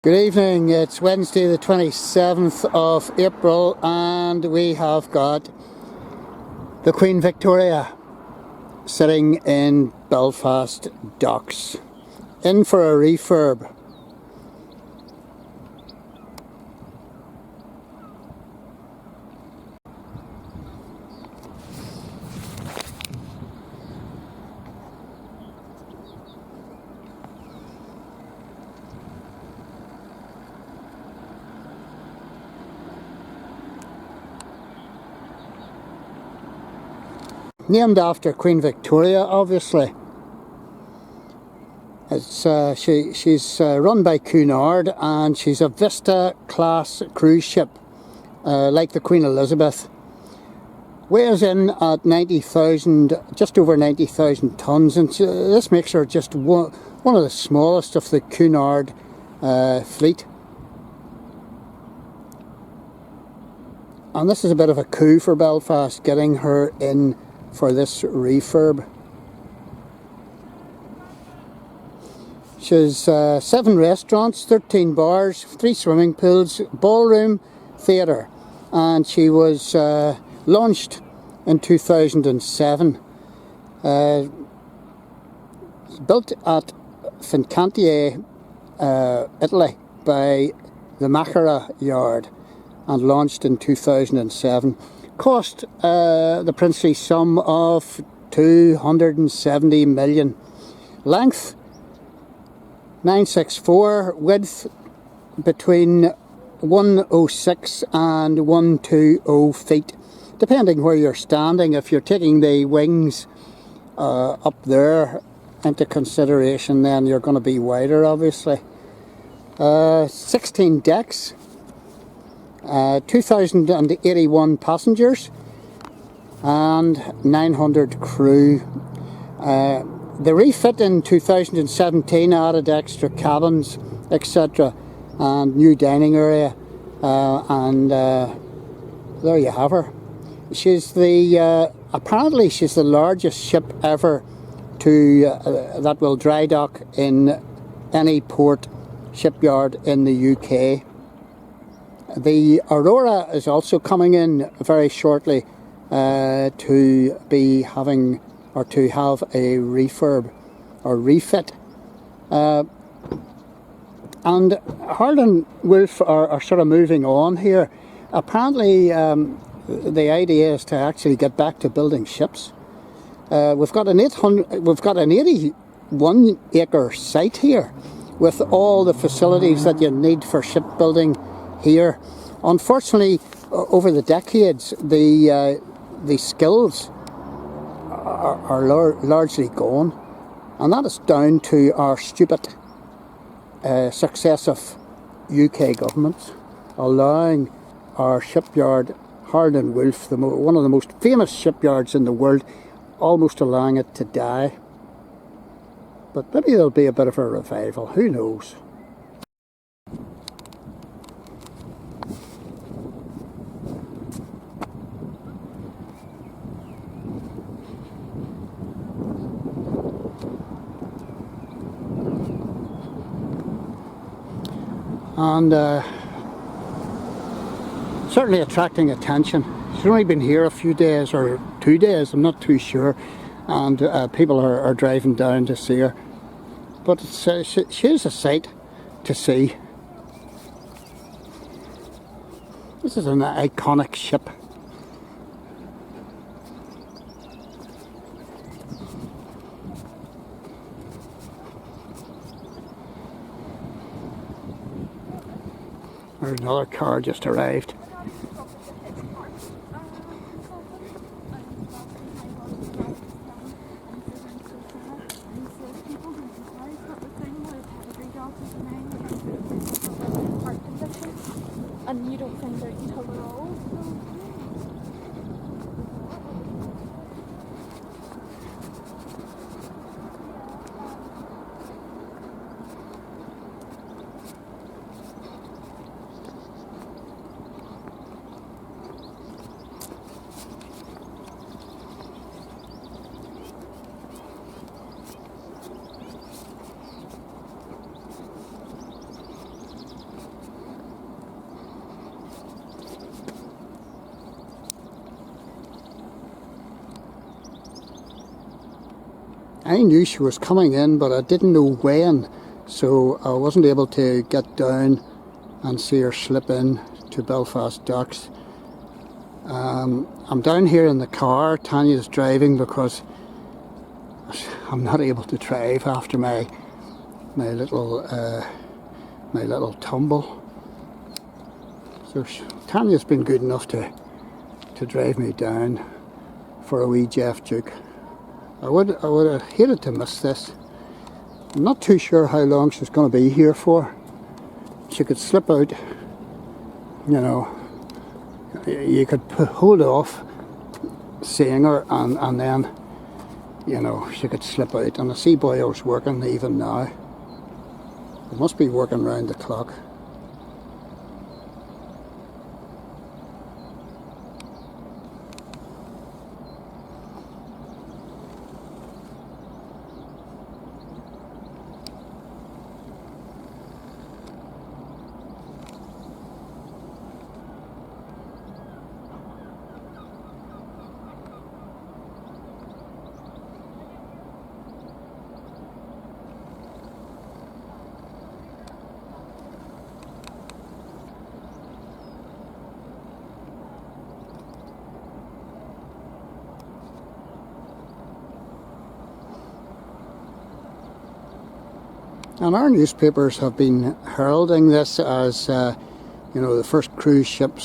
Good evening, it's Wednesday the 27th of April and we have got the Queen Victoria sitting in Belfast docks, in for a refurb. Named after Queen Victoria, obviously. It's she's run by Cunard and she's a Vista class cruise ship, like the Queen Elizabeth. Weighs in at 90,000, just over 90,000 tonnes, and this makes her just one of the smallest of the Cunard fleet. And this is a bit of a coup for Belfast, getting her in for this refurb. She's 7 restaurants, 13 bars, 3 swimming pools, ballroom, theatre, and she was launched in 2007. Built at Fincantieri, Italy, by the Marghera yard, and launched in 2007. Cost the princely sum of 270 million. Length 964, width between 106 and 120 feet, depending where you're standing. If you're taking the wings up there into consideration, then you're going to be wider, obviously. 16 decks. 2,081 passengers and 900 crew. The refit in 2017 added extra cabins, etc., and new dining area, and there you have her. She's the apparently she's the largest ship ever to that will dry dock in any port shipyard in the UK. The Aurora is also coming in very shortly to be having, or to have a refurb or refit. And Harland and Wolff are sort of moving on here. Apparently the idea is to actually get back to building ships. We've got an 81 acre site here with all the facilities that you need for shipbuilding here. Unfortunately, over the decades, the skills are largely gone, and that is down to our stupid successive UK governments allowing our shipyard, Harland and Wolff, one of the most famous shipyards in the world, almost allowing it to die. But maybe there'll be a bit of a revival, who knows. And certainly attracting attention. She's only been here a few days, or 2 days, I'm not too sure, and people are driving down to see her. But she is a sight to see. This is an iconic ship. There's another car just arrived. And you don't find out until they're old. I knew she was coming in, but I didn't know when, so I wasn't able to get down and see her slip in to Belfast docks. I'm down here in the car. Tanya's driving because I'm not able to drive after my little tumble. So Tanya's been good enough to drive me down for a wee Jeff Duke. I would have hated to miss this. I'm not too sure how long she's going to be here for. She could slip out, you know, you could hold off seeing her and then, you know, she could slip out. And I see boilers working even now. They must be working round the clock. And our newspapers have been heralding this as, you know, the first cruise ship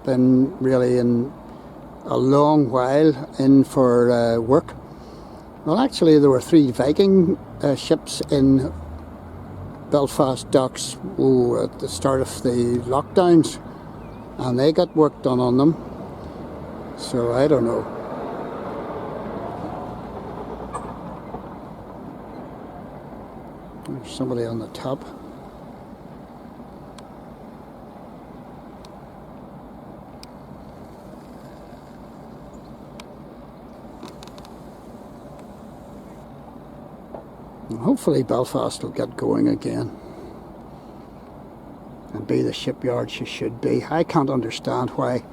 in really in a long while in for work. Well, actually, there were 3 Viking ships in Belfast docks at the start of the lockdowns, and they got work done on them. So I don't know. There's somebody on the top. And hopefully Belfast will get going again and be the shipyard she should be. I can't understand why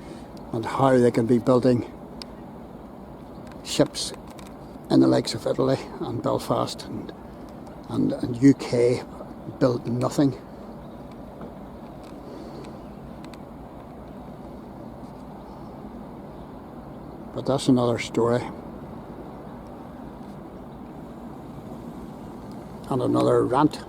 and how they can be building ships in the likes of Italy and Belfast and UK built nothing. But that's another story. And another rant.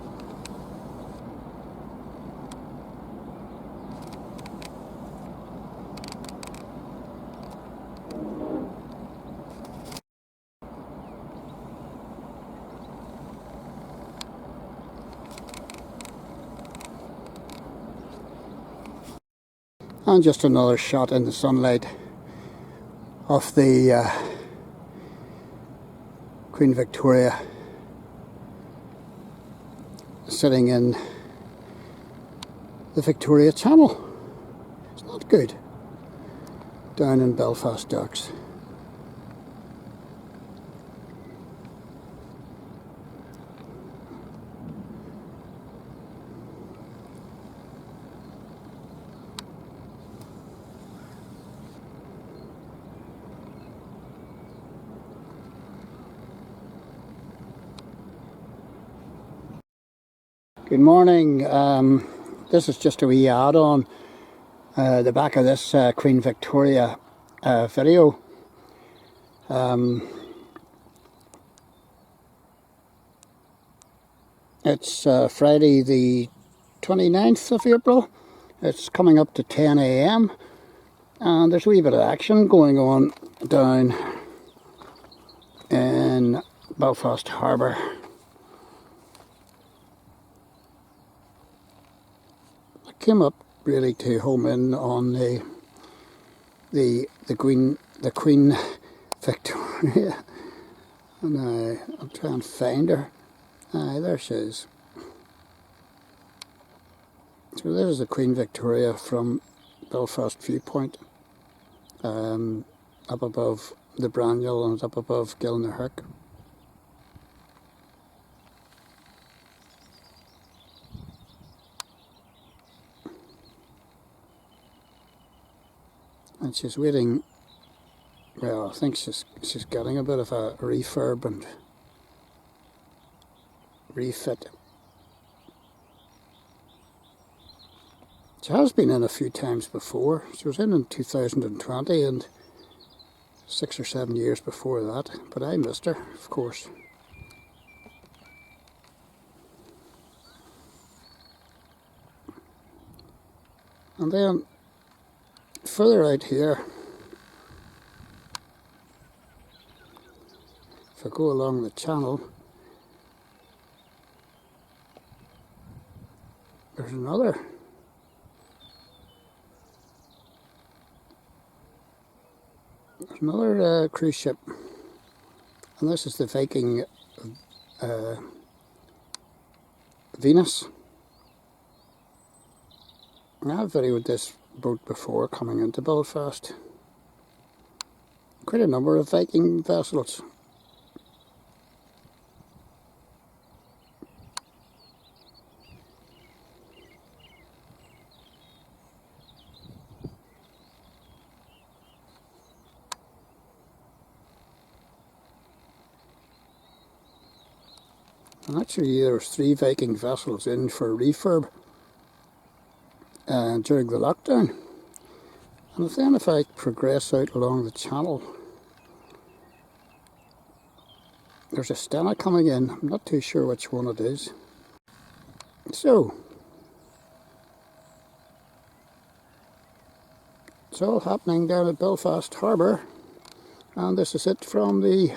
And just another shot in the sunlight of the Queen Victoria sitting in the Victoria Channel. It's not good. Down in Belfast docks. Good morning. This is just a wee add on the back of this Queen Victoria video. It's Friday the 29th of April. It's coming up to 10 AM and there's a wee bit of action going on down in Belfast Harbour. Came up really to home in on the Queen Victoria, and I'll try and find her. There she is. So there's the Queen Victoria from Belfast viewpoint, up above the Braniel and up above Gilnahook. And she's waiting Well, I think she's getting a bit of a refurb and refit. She has been in a few times before. She was in 2020 and 6 or 7 years before that, but I missed her, of course. And then further out here, if I go along the channel, there's another cruise ship, and this is the Viking Venus. I've videoed this boat before coming into Belfast. Quite a number of Viking vessels. And actually there's 3 Viking vessels in for refurb during the lockdown. And then if I progress out along the channel, there's a Stena coming in. I'm not too sure which one it is. So, it's all happening down at Belfast Harbour, and this is it from the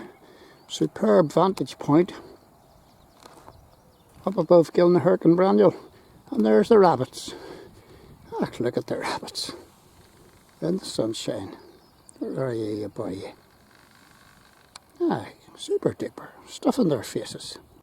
superb vantage point up above Cunard and Brandel. And there's the rabbits. Ah, look at the rabbits in the sunshine. Where are you, boy? Ah, super duper, stuff in their faces.